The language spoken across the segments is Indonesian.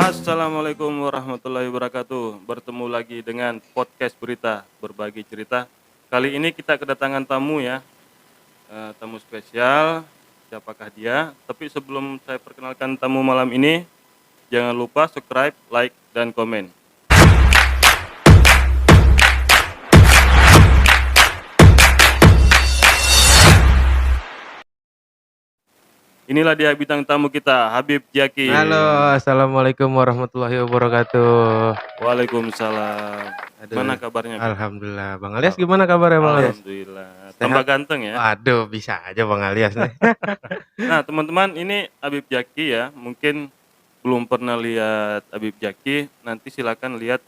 Assalamualaikum warahmatullahi wabarakatuh. Bertemu lagi dengan podcast berita berbagi cerita. Kali ini kita kedatangan tamu ya, tamu spesial. Siapakah dia? Tapi sebelum saya perkenalkan tamu malam ini, jangan lupa subscribe, like, dan komen. Inilah dia bintang tamu kita, Habib Jaki. Halo, assalamualaikum warahmatullahi wabarakatuh. Waalaikumsalam. Aduh, Gimana kabarnya, Bib? alhamdulillah. Bang Alias gimana kabarnya, Bang Alias? Alhamdulillah. Sehat? Tambah ganteng ya. Waduh, bisa aja Bang Alias nih. Nah, teman-teman, ini Habib Jaki ya. Mungkin belum pernah lihat Habib Jaki, nanti silakan lihat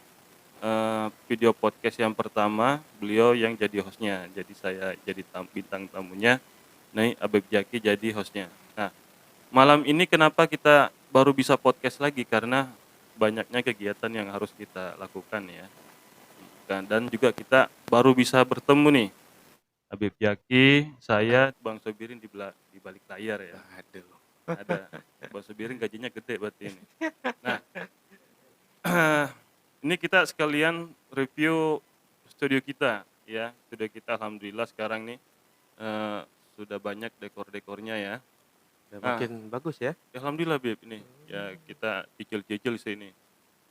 video podcast yang pertama, beliau yang jadi hostnya. Jadi saya jadi bintang tamunya, nih Habib Jaki jadi hostnya. Nah, malam ini kenapa kita baru bisa podcast lagi? Karena banyaknya kegiatan yang harus kita lakukan ya. Dan juga kita baru bisa bertemu nih. Habib Jaki, saya, Bang Sobirin di balik layar ya. Aduh. Ada Bang Sobirin gajinya gede berarti ini. Nah, ini kita sekalian review studio kita ya. Studio kita alhamdulillah sekarang nih sudah banyak dekor-dekornya ya. Udah makin bagus ya. Alhamdulillah Bib ini. Ya kita cicil-cicil sini.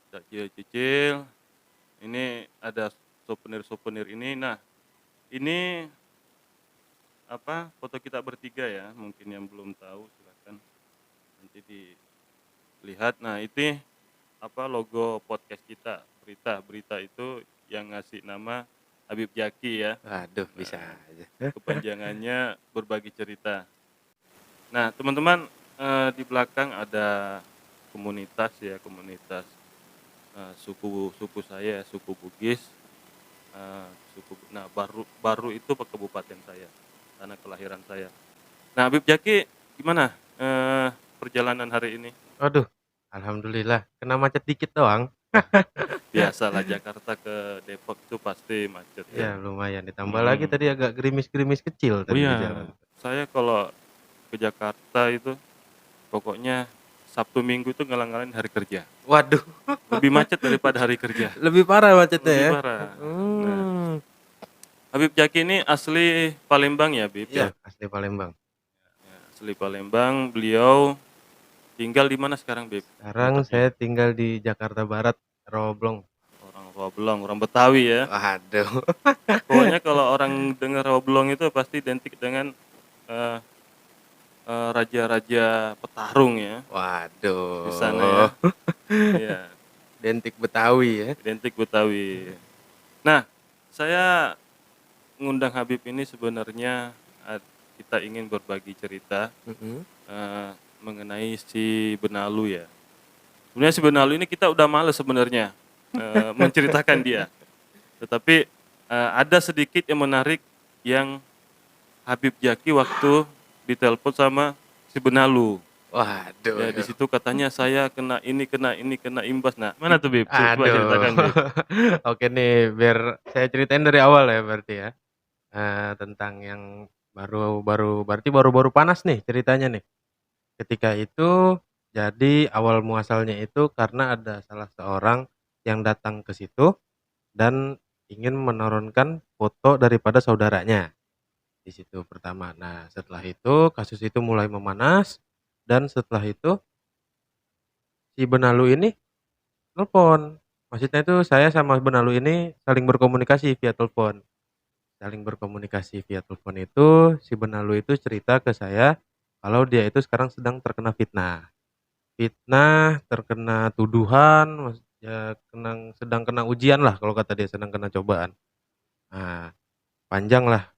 Kita cicil-cicil. Ini ada souvenir-souvenir ini. Nah, ini apa foto kita bertiga ya, mungkin yang belum tahu silakan nanti dilihat. Nah, itu apa logo podcast kita, berita itu yang ngasih nama Habib Jaki ya. Waduh, bisa aja. Kepanjangannya berbagi cerita. Nah, teman-teman, di belakang ada komunitas ya, komunitas suku saya, suku Bugis. Nah, baru itu kabupaten saya, tanah kelahiran saya. Nah, Habib Jaki gimana perjalanan hari ini? Waduh, alhamdulillah. Kena macet dikit doang. Biasalah Jakarta ke Depok itu pasti macet Ya, ya. lumayan. Ditambah lagi tadi agak gerimis-gerimis kecil Oh tadi di iya, jalan. saya kalau ke Jakarta itu pokoknya Sabtu Minggu itu ngalang-ngalangin hari kerja. Waduh, Lebih macet daripada hari kerja. lebih parah macetnya Lebih ya. parah. Nah, Habib Jaki ini asli Palembang ya, Bib? Iya, asli Palembang. Ya, asli Palembang. Beliau tinggal di mana sekarang, Bib? Sekarang saya tinggal di Jakarta Barat, Roblong. Orang Roblong, orang Betawi ya. Waduh. Pokoknya kalau orang dengar Roblong itu pasti identik dengan raja-raja petarung ya. Waduh. Di sana ya. Iya. Identik Betawi ya. Identik Betawi. Nah, saya ngundang Habib ini sebenarnya kita ingin berbagi cerita mengenai si Benalu ya. Sebenarnya si Benalu ini kita udah males sebenarnya menceritakan dia. Tetapi ada sedikit yang menarik yang Habib Jaki waktu ditelepon sama si Benalu. Waduh. Ya di situ katanya saya kena imbas. Nah, mana tuh Bib? Coba ceritakan Bib. Oke nih, biar saya ceritain dari awal ya berarti ya. Tentang yang baru panas nih ceritanya nih. Ketika itu jadi awal muasalnya itu karena ada salah seorang yang datang ke situ dan ingin menurunkan foto daripada saudaranya di situ pertama. Nah, setelah itu kasus itu mulai memanas dan setelah itu si Benalu ini telepon. Maksudnya itu saya sama Benalu ini saling berkomunikasi via telepon. Itu si Benalu itu cerita ke saya kalau dia itu sekarang sedang terkena fitnah. Terkena tuduhan, ya sedang kena ujian lah kalau kata dia, sedang kena cobaan. Nah, panjang lah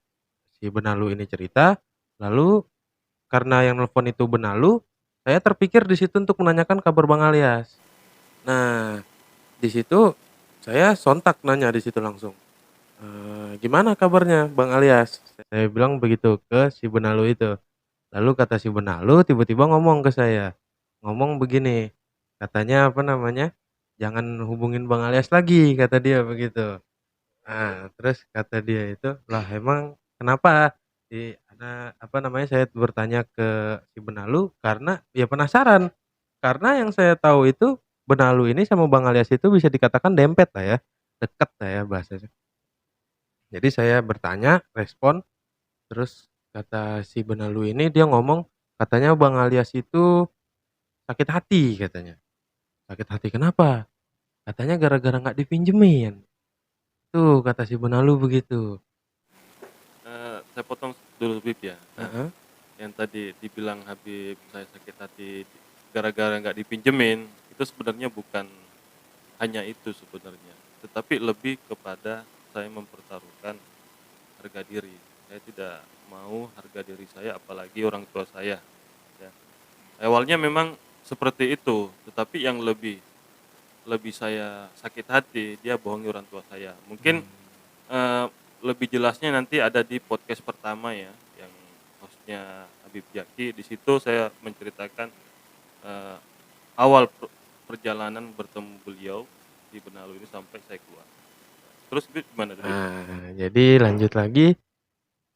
si Benalu ini cerita. Lalu karena yang nelfon itu Benalu, saya terpikir di situ untuk menanyakan kabar Bang Alias. Nah, di situ saya sontak nanya di situ langsung. Gimana kabarnya Bang Alias? Saya bilang begitu ke si Benalu itu. Lalu kata si Benalu tiba-tiba ngomong ke saya. Ngomong begini, katanya apa namanya? Jangan hubungin Bang Alias lagi, kata dia begitu. Nah, terus kata dia itu, lah emang kenapa? Saya bertanya ke si Benalu karena ya penasaran. Karena yang saya tahu itu Benalu ini sama Bang Alias itu bisa dikatakan dempet lah ya, deket lah ya bahasanya. Jadi saya bertanya, respon, terus kata si Benalu ini dia ngomong, katanya Bang Alias itu sakit hati katanya. Sakit hati kenapa? Katanya gara-gara nggak dipinjemin. Tuh kata si Benalu begitu. Saya potong dulu Bib ya. Heeh. Yang tadi dibilang Habib saya sakit hati gara-gara nggak dipinjemin, itu sebenarnya bukan hanya itu sebenarnya, tetapi lebih kepada saya mempertaruhkan harga diri. Saya tidak mau harga diri saya, apalagi orang tua saya. Ya. Awalnya memang seperti itu, tetapi yang lebih saya sakit hati dia bohongi orang tua saya. Mungkin lebih jelasnya nanti ada di podcast pertama ya, yang hostnya Habib Jaki. Di situ saya menceritakan awal perjalanan bertemu beliau di Benalu ini sampai saya keluar. Terus gimana? Nah, jadi lanjut lagi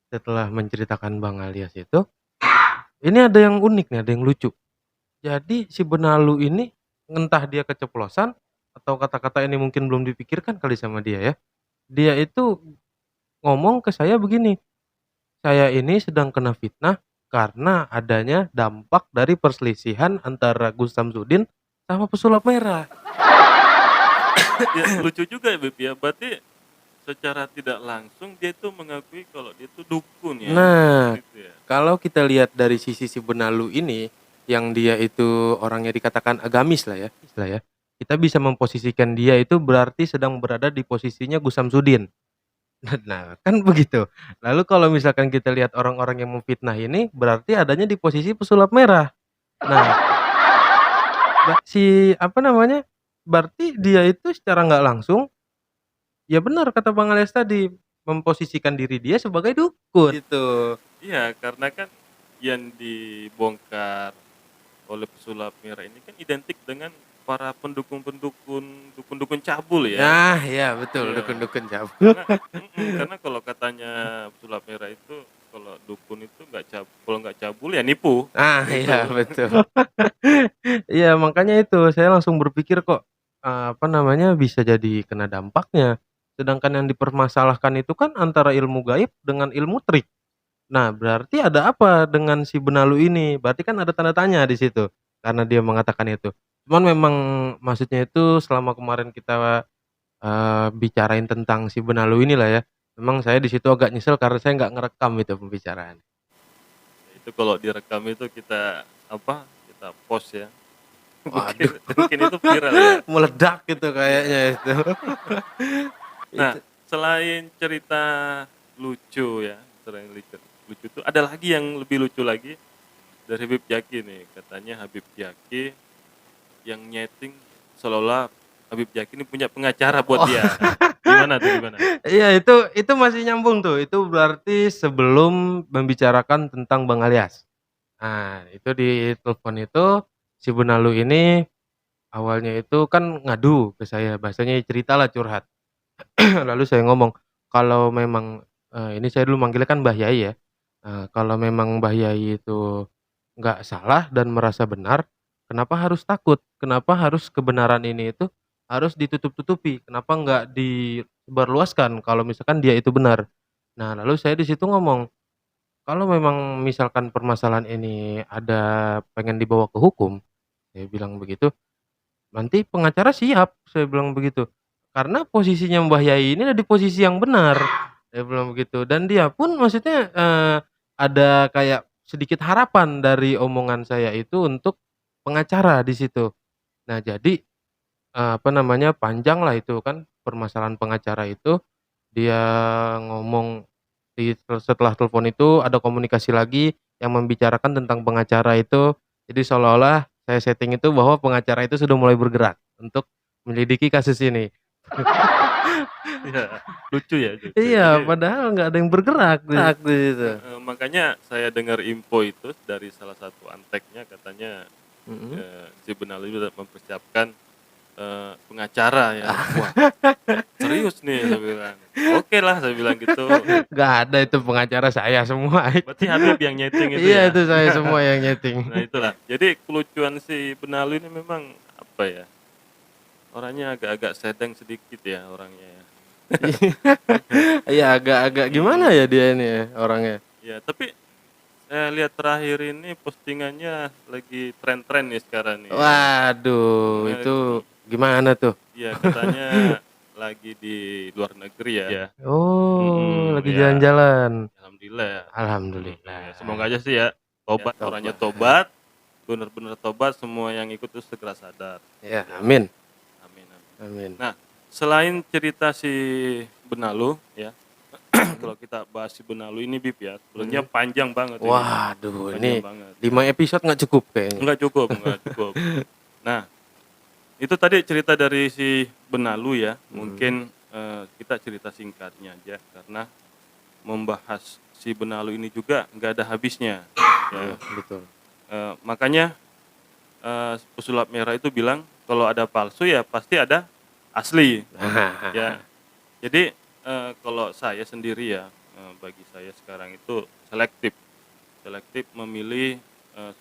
setelah menceritakan Bang Alias itu, ini ada yang unik nih, ada yang lucu. Jadi si Benalu ini entah dia keceplosan atau kata-kata ini mungkin belum dipikirkan kali sama dia ya. Dia itu ngomong ke saya begini, saya ini sedang kena fitnah karena adanya dampak dari perselisihan antara Gus Samsudin sama pesulap merah. Ya, lucu juga ya Bib ya, berarti secara tidak langsung dia itu mengakui kalau dia itu dukun ya. Nah, Gitu ya. kalau kita lihat dari sisi si Benalu ini, yang dia itu orangnya dikatakan agamis lah ya, istilah ya. Kita bisa memposisikan dia itu berarti sedang berada di posisinya Gus Samsudin. Nah, kan begitu. Lalu kalau misalkan kita lihat orang-orang yang memfitnah ini, berarti adanya di posisi pesulap merah. Nah, apa namanya? Berarti dia itu secara nggak langsung, ya benar kata Bang Alias tadi, memposisikan diri dia sebagai dukun. Gitu. Iya, karena kan yang dibongkar oleh pesulap merah ini kan identik dengan para dukun-dukun cabul ya. Nah, ya betul, Iya. dukun-dukun cabul. Karena kalau katanya pesulap merah itu kalau dukun itu kalau nggak cabul ya nipu. Ah, iya betul. Iya, makanya itu saya langsung berpikir kok apa namanya bisa jadi kena dampaknya. Sedangkan yang dipermasalahkan itu kan antara ilmu gaib dengan ilmu trik. Nah, berarti ada apa dengan si Benalu ini? Berarti kan ada tanda tanya di situ karena dia mengatakan itu. Cuman memang maksudnya itu selama kemarin kita bicarain tentang si Benalu inilah ya. Memang saya di situ agak nyesel karena saya nggak ngerekam itu pembicaraan. Itu kalau direkam itu kita kita post ya. Waduh, Mungkin itu viral ya. meledak gitu kayaknya itu. Nah, selain cerita lucu ya, selain lucu itu ada lagi yang lebih lucu lagi dari Habib Jaki nih. Katanya Habib Jaki yang nyeting seolah-olah Habib Jaki ini punya pengacara buat dia. Gimana tuh, gimana? Iya, itu masih nyambung tuh. Itu berarti sebelum membicarakan tentang Bang Alias. Nah, itu di telepon itu si Benalu ini awalnya itu kan ngadu ke saya, bahasanya ceritalah curhat. Lalu saya ngomong, kalau memang ini saya dulu manggilnya kan Mbah Yai ya. Kalau memang Mbah Yai itu nggak salah dan merasa benar, kenapa harus takut? Kenapa harus kebenaran ini itu harus ditutup-tutupi? Kenapa nggak disebarluaskan kalau misalkan dia itu benar? Nah, lalu saya di situ ngomong, kalau memang misalkan permasalahan ini ada pengen dibawa ke hukum, saya bilang begitu, nanti pengacara siap, saya bilang begitu. Karena posisinya Mbah Yai ini ada di posisi yang benar, saya bilang begitu. Dan dia pun maksudnya ada kayak sedikit harapan dari omongan saya itu untuk pengacara di situ. Nah, jadi apa namanya, panjang lah itu kan permasalahan pengacara itu. Dia ngomong setelah telepon itu ada komunikasi lagi yang membicarakan tentang pengacara itu. Jadi seolah-olah saya setting itu bahwa pengacara itu sudah mulai bergerak untuk menyelidiki kasus ini. Iya, lucu ya. Iya, Jadi, padahal nggak ada yang bergerak di situ. makanya saya dengar info itu dari salah satu anteknya, katanya si Benalu sudah mempersiapkan pengacara ya. Wah, serius nih saya bilang. Oke lah saya bilang gitu. Nggak ada itu pengacara, saya semua. Berarti Habib yang nyeting itu Iya, ya. itu saya semua yang nyeting. Nah itulah. Jadi kelucuan si Benalu ini memang apa ya? orangnya agak-agak sedang sedikit ya orangnya ya. Iya, agak-agak gimana Mhm, ya dia ini ya orangnya? iya, tapi saya lihat terakhir ini postingannya lagi tren-tren nih sekarang nih ya. Waduh, Eee, itu gimana tuh? iya katanya lagi di luar negeri ya. Oh, lagi Iya, jalan-jalan. alhamdulillah ya. Ya semoga Alhamdulillah. aja sih ya Ya, tobat, orangnya tobat. tobat, bener-bener tobat, semua yang ikut tuh segera sadar. Ya, Ya, amin. amin amin. Amin. Nah, selain cerita si Benalu ya, Mhm, kalau kita bahas si Benalu ini Bib ya, sebenarnya mhm. panjang banget ini, Waduh, panjang ini banget ya. 5 episode nggak cukup kayaknya. Enggak cukup enggak cukup. Nah, itu tadi cerita dari si Benalu ya, Mhm, mungkin, kita cerita singkatnya aja karena membahas si Benalu ini juga nggak ada habisnya, iya ya. betul. Makanya, pesulap merah itu bilang, kalau ada palsu ya pasti ada asli, ya. Jadi, kalau saya sendiri ya, bagi saya sekarang itu selektif, selektif memilih,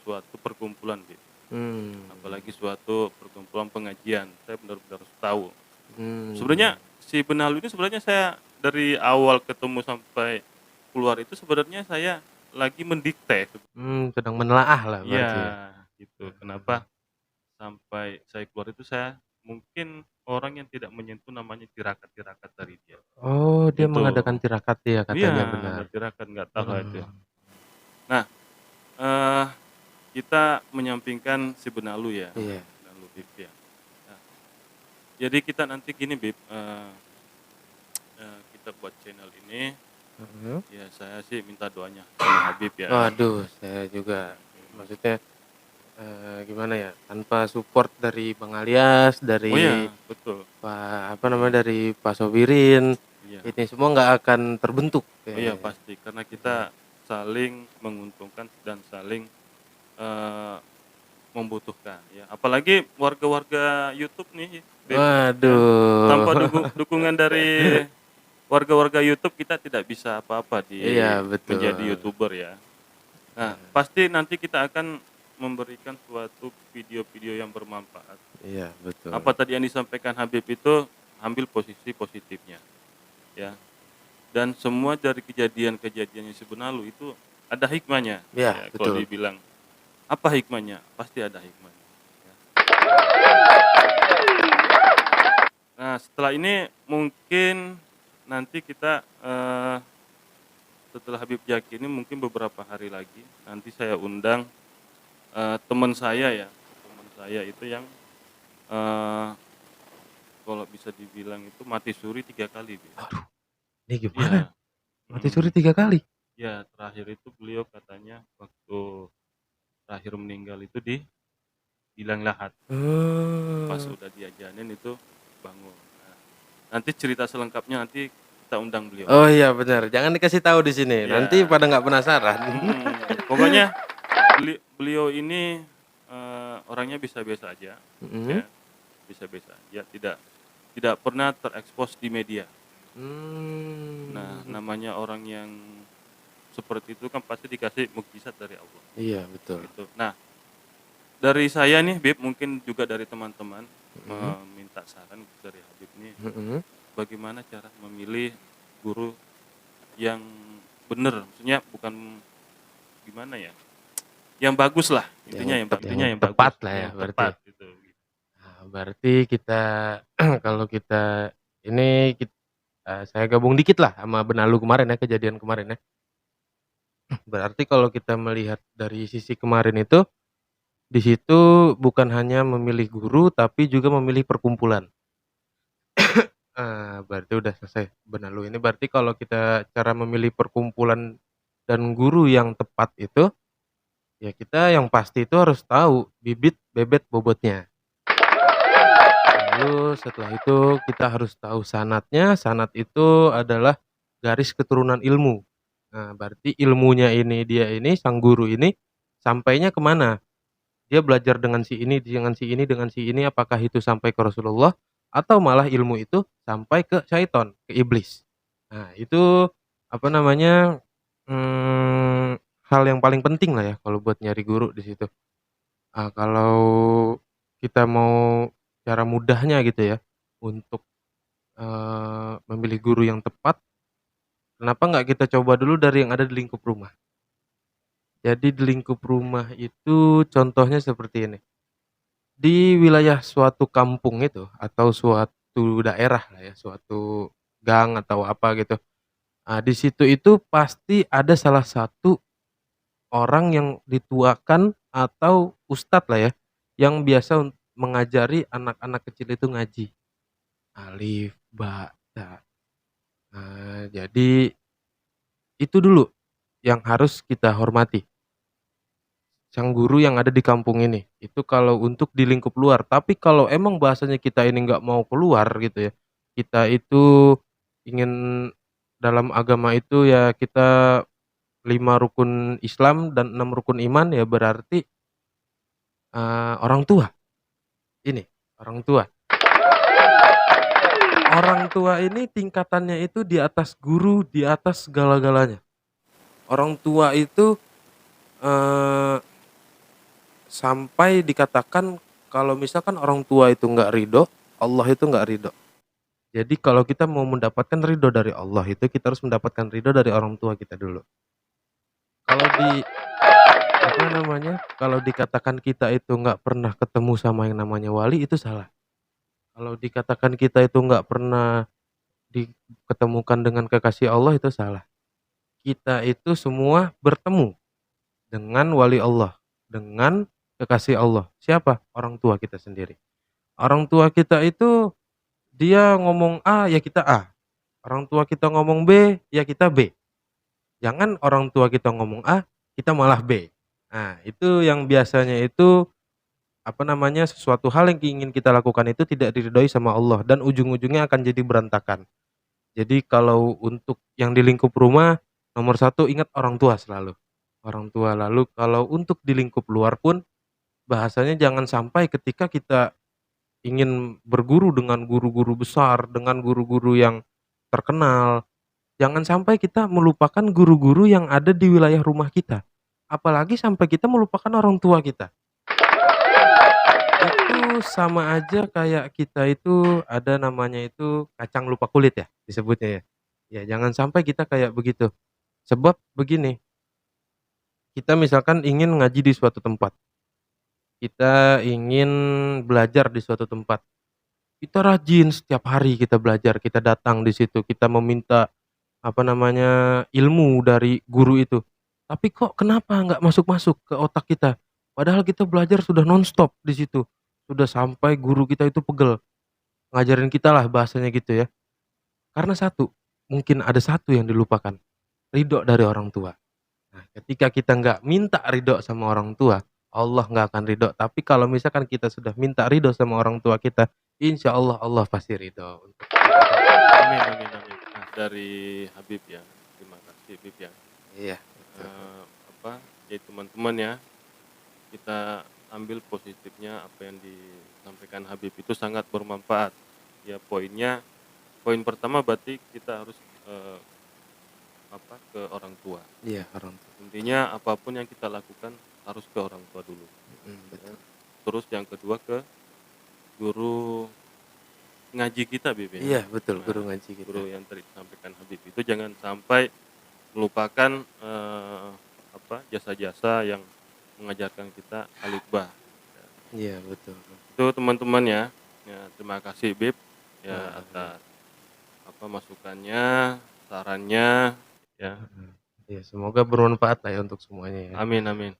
suatu perkumpulan, Bib. Mmm, Apalagi suatu perkumpulan pengajian, saya benar-benar harus tahu. mmm, Sebenarnya si Benalu ini sebenarnya saya dari awal ketemu sampai keluar itu sebenarnya saya lagi mendikte. sedang menelaah lah Iya, berarti ya? gitu. Heeh. Kenapa sampai saya keluar itu saya mungkin orang yang tidak menyentuh namanya tirakat-tirakat dari dia, Oh, dia itu. mengadakan tirakat ya Iya, katanya, benar. ada tirakat, nggak tahu lah itu ya. Heeh. Nah, eee, kita menyampingkan si Benalu ya, Iya. Benalu Bib ya. Nah, jadi kita nanti gini Bib, kita buat channel ini, Heeh. ya saya sih minta doanya sama Habib ya. Waduh, saya juga maksudnya, gimana ya, tanpa support dari Bang Alias, Oh dari ya, betul. apa namanya, dari Pak Sobirin, Iya. ini semua nggak akan terbentuk Oh iya kayaknya. pasti, karena Mhm. kita saling menguntungkan dan saling, eee, membutuhkan ya. Apalagi warga-warga YouTube nih Bib, ya. Waduh. Tanpa dukungan dari warga-warga YouTube kita tidak bisa apa-apa Iya, menjadi betul. YouTuber ya. Nah, Nah, pasti nanti kita akan memberikan suatu video-video yang bermanfaat. iya betul. Apa tadi yang disampaikan Habib itu, ambil posisi positifnya, ya. Dan semua dari kejadian-kejadian yang si Benalu itu ada hikmahnya, Iya, ya. Kalau betul. dibilang, apa hikmahnya? Pasti ada hikmahnya, ya. Nah, setelah ini mungkin nanti kita, setelah Habib Jaki ini mungkin beberapa hari lagi, nanti saya undang, teman saya ya, teman saya itu yang, eee, kalau bisa dibilang itu mati suri 3 kali, Bib. Aduh, ini gimana? Iya, Mati suri mhm. 3 kali? Iya, terakhir itu beliau katanya waktu terakhir meninggal itu di Bilang Lahat, pas Oh. udah diajanin itu bangun. Nah, nanti cerita selengkapnya nanti kita undang beliau. Oh iya benar, jangan dikasih tahu di sini, nanti Iya, pada nggak penasaran. pokoknya beliau ini, orangnya biasa-biasa aja, Mhm. ya, biasa-biasa aja, tidak tidak pernah terekspos di media. Nah, Mmm. namanya orang yang seperti itu kan pasti dikasih mukjizat dari Allah, Iya betul. gitu. Nah, dari saya nih Bib, mungkin juga dari teman-teman, Mhm, minta saran dari Habib nih, mhm. bagaimana cara memilih guru yang bener, maksudnya bukan gimana ya, yang bagus lah, intinya Yang yang tepat bagus, lah ya yang berarti. tepat gitu. Nah, berarti kita kalau kita ini saya gabung dikit lah sama Benalu kemarin ya, kejadian kemarin ya. Berarti kalau kita melihat dari sisi kemarin itu, di situ bukan hanya memilih guru, tapi juga memilih perkumpulan. Berarti udah selesai Benalu ini berarti kalau kita cara memilih perkumpulan dan guru yang tepat itu, ya kita yang pasti itu harus tahu bibit, bebet, bobotnya. Lalu setelah itu kita harus tahu sanadnya, sanad itu adalah garis keturunan ilmu. Nah, berarti ilmunya ini dia ini, sang guru ini sampainya ke mana? Dia belajar dengan si ini, dengan si ini, dengan si ini, apakah itu sampai ke Rasulullah atau malah ilmu itu sampai ke syaiton, ke iblis. Nah, itu apa namanya, hal yang paling penting lah ya kalau buat nyari guru di situ. Kalau kita mau cara mudahnya gitu ya untuk, memilih guru yang tepat, kenapa nggak kita coba dulu dari yang ada di lingkup rumah. Jadi di lingkup rumah itu contohnya seperti ini, di wilayah suatu kampung itu atau suatu daerah lah ya, suatu gang atau apa gitu, di situ itu pasti ada salah satu orang yang dituakan atau ustadz lah ya, yang biasa mengajari anak-anak kecil itu ngaji, alif, ba, ta. Jadi itu dulu yang harus kita hormati, sang guru yang ada di kampung ini. Itu kalau untuk di lingkup luar, tapi kalau emang bahasanya kita ini nggak mau keluar gitu ya, kita itu ingin dalam agama itu ya kita 5 rukun Islam dan 6 rukun iman ya berarti, orang tua, ini, orang tua. Orang tua ini tingkatannya itu di atas guru, di atas segala-galanya. Orang tua itu, eee, sampai dikatakan kalau misalkan orang tua itu nggak ridho, Allah itu nggak ridho. Jadi kalau kita mau mendapatkan ridho dari Allah itu kita harus mendapatkan ridho dari orang tua kita dulu. Kalau apa namanya, kalau dikatakan kita itu nggak pernah ketemu sama yang namanya wali itu salah. Kalau dikatakan kita itu nggak pernah diketemukan dengan kekasih Allah itu salah. Kita itu semua bertemu dengan wali Allah, dengan kekasih Allah. Siapa? Orang tua kita sendiri. Orang tua kita itu dia ngomong A, ya kita A. Orang tua kita ngomong B, ya kita B. Jangan orang tua kita ngomong A, kita malah B. Nah, itu yang biasanya itu apa namanya, sesuatu hal yang ingin kita lakukan itu tidak diridhoi sama Allah dan ujung-ujungnya akan jadi berantakan. Jadi kalau untuk yang di lingkup rumah, nomor satu ingat orang tua selalu. Orang tua, lalu kalau untuk di lingkup luar pun, bahasanya jangan sampai ketika kita ingin berguru dengan guru-guru besar, dengan guru-guru yang terkenal, jangan sampai kita melupakan guru-guru yang ada di wilayah rumah kita. Apalagi sampai kita melupakan orang tua kita. Itu sama aja kayak kita itu ada namanya itu kacang lupa kulit ya disebutnya ya. Ya jangan sampai kita kayak begitu. Sebab begini, kita misalkan ingin ngaji di suatu tempat, kita ingin belajar di suatu tempat, kita rajin setiap hari kita belajar, kita datang di situ, kita meminta apa namanya, ilmu dari guru itu. Tapi kok kenapa nggak masuk-masuk ke otak kita? Padahal kita belajar sudah nonstop di situ, sudah sampai guru kita itu pegel, ngajarin kita lah bahasanya gitu ya. Karena satu, mungkin ada satu yang dilupakan, ridho dari orang tua. Nah, ketika kita nggak minta ridho sama orang tua, Allah nggak akan ridho. Tapi kalau misalkan kita sudah minta ridho sama orang tua kita, insya Allah Allah pasti ridho untuk kita. Amin, amin, amin. Nah, dari Habib ya, terima kasih Habib ya. Iya, betul. Apa, ya teman-teman ya, kita ambil positifnya apa yang disampaikan Habib itu sangat bermanfaat. Ya poin pertama berarti kita harus ke orang tua. Iya, orang tua. Intinya apapun yang kita lakukan harus ke orang tua dulu. Betul. Terus yang kedua ke guru ngaji kita Bib ya. Iya, betul, Nah, guru ngaji kita. guru yang tadi disampaikan Habib itu jangan sampai melupakan jasa-jasa yang mengajarkan kita alif ba. Iya, betul. Itu teman-teman ya. Ya, terima kasih Bib ya Iya. atas masukannya, sarannya ya. Ya, semoga bermanfaat lah ya untuk semuanya ya. Amin, amin.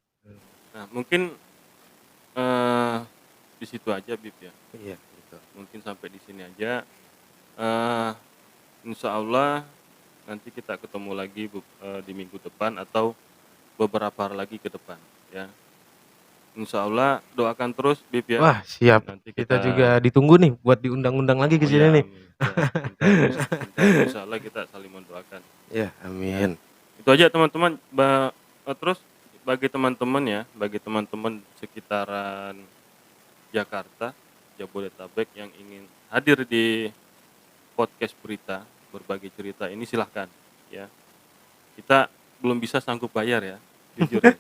Nah, mungkin di situ aja Bib ya. Iya, betul. Mungkin sampai di sini aja. Insya Allah nanti kita ketemu lagi di minggu depan atau beberapa hari lagi ke depan ya. Insya Allah doakan terus Bib ya. Wah, siap. Nanti Kita juga ditunggu nih buat diundang-undang lagi ke sini nih. Insya Allah kita saling mendoakan. Ya, amin. Itu aja teman-teman. Terus bagi teman-teman sekitaran Jakarta, Jabodetabek yang ingin hadir di podcast berita berbagi cerita ini silahkan ya. Kita belum bisa sanggup bayar ya, jujur ya.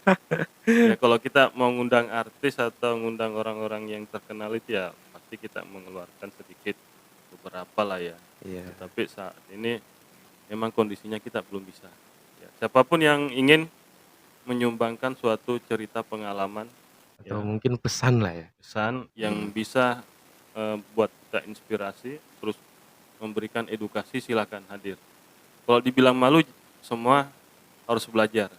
Ya kalau kita mau ngundang artis atau ngundang orang-orang yang terkenal itu ya pasti kita mengeluarkan sedikit beberapa lah ya. Iya. Tapi saat ini memang kondisinya kita belum bisa. Ya, siapapun yang ingin menyumbangkan suatu cerita pengalaman, Atau ya, mungkin pesan lah ya. pesan yang bisa buat kita inspirasi, terus memberikan edukasi, silakan hadir. Kalau dibilang malu, semua harus belajar,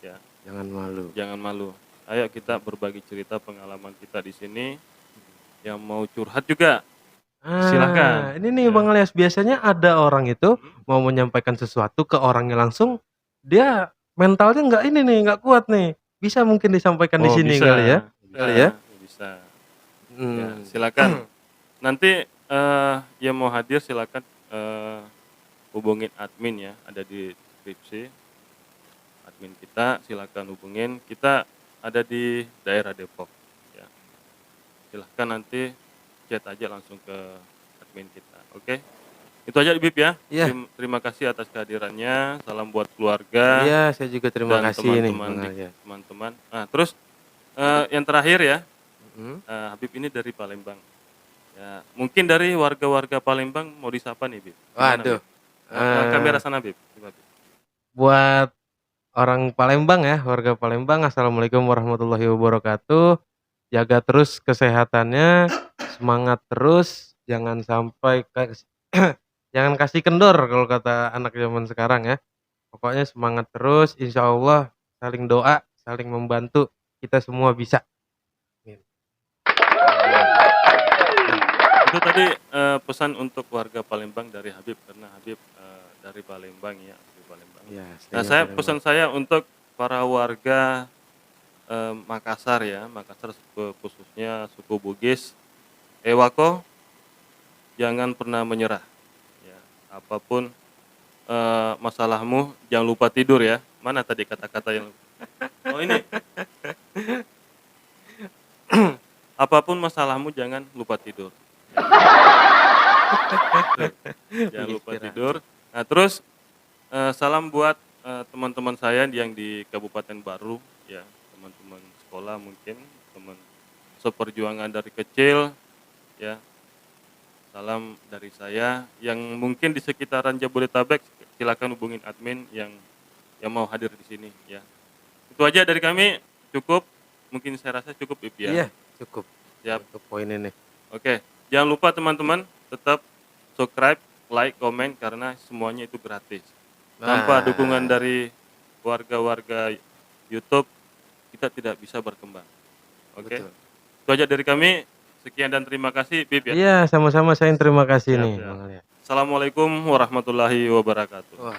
ya. Jangan malu. Jangan malu. Ayo kita berbagi cerita pengalaman kita di sini. Yang mau curhat juga, silakan. Ini nih Ya. Bang Alias, biasanya ada orang itu mau menyampaikan sesuatu ke orangnya langsung, dia mentalnya nggak ini nih, nggak kuat nih. Bisa mungkin disampaikan di Oh, sini bisa, kali ya? Kali ya? bisa. Ya, Hmm. silakan. Nanti yang mau hadir silakan hubungin admin ya, ada di deskripsi. Admin kita silakan hubungin. Kita ada di daerah Depok. Ya. Silahkan nanti chat aja langsung ke admin kita. Oke? Itu aja Bib ya. Iya. Terima kasih atas kehadirannya. Salam buat keluarga Iya, saya juga terima dan kasih nih teman-teman Bang Alias. teman-teman. Nah, terus yang terakhir ya, Mhm. Habib ini dari Palembang. Ya, mungkin dari warga-warga Palembang mau disapa nih, Bib. Gimana, Waduh. Bib? Kamera sana, Bib. Coba, Bib. Buat orang Palembang ya, warga Palembang, assalamualaikum warahmatullahi wabarakatuh. Jaga terus kesehatannya, semangat terus, jangan sampai jangan kasih kendor kalau kata anak zaman sekarang ya. Pokoknya semangat terus, insya Allah saling doa, saling membantu, kita semua bisa. Itu tadi pesan untuk warga Palembang dari Habib karena Habib dari Palembang ya, dari Palembang. Ya, Nah, pesan saya untuk para warga Makassar ya, Makassar khususnya suku Bugis, Ewako, jangan pernah menyerah. Ya, apapun masalahmu, jangan lupa tidur ya. Mana tadi kata-kata yang? Oh ini. Apapun masalahmu, jangan lupa tidur. Jangan lupa tidur. Nah, terus salam buat teman-teman saya yang di Kabupaten Baru ya, teman-teman sekolah mungkin, teman seperjuangan dari kecil ya. Salam dari saya yang mungkin di sekitaran Jabodetabek, silakan hubungin admin yang mau hadir di sini ya. Itu aja dari kami, cukup. Mungkin saya rasa cukup Ib ya. Iya, cukup. Siap. Untuk poin ini. Oke, jangan lupa teman-teman tetap subscribe, like, komen karena semuanya itu gratis. Tanpa dukungan dari warga-warga YouTube, kita tidak bisa berkembang. Oke. Betul. Itu aja dari kami. Sekian dan terima kasih, Bib ya. Iya, sama-sama, saya terima kasih Siap, nih siap. Bang Alias. Assalamualaikum warahmatullahi wabarakatuh. Wah.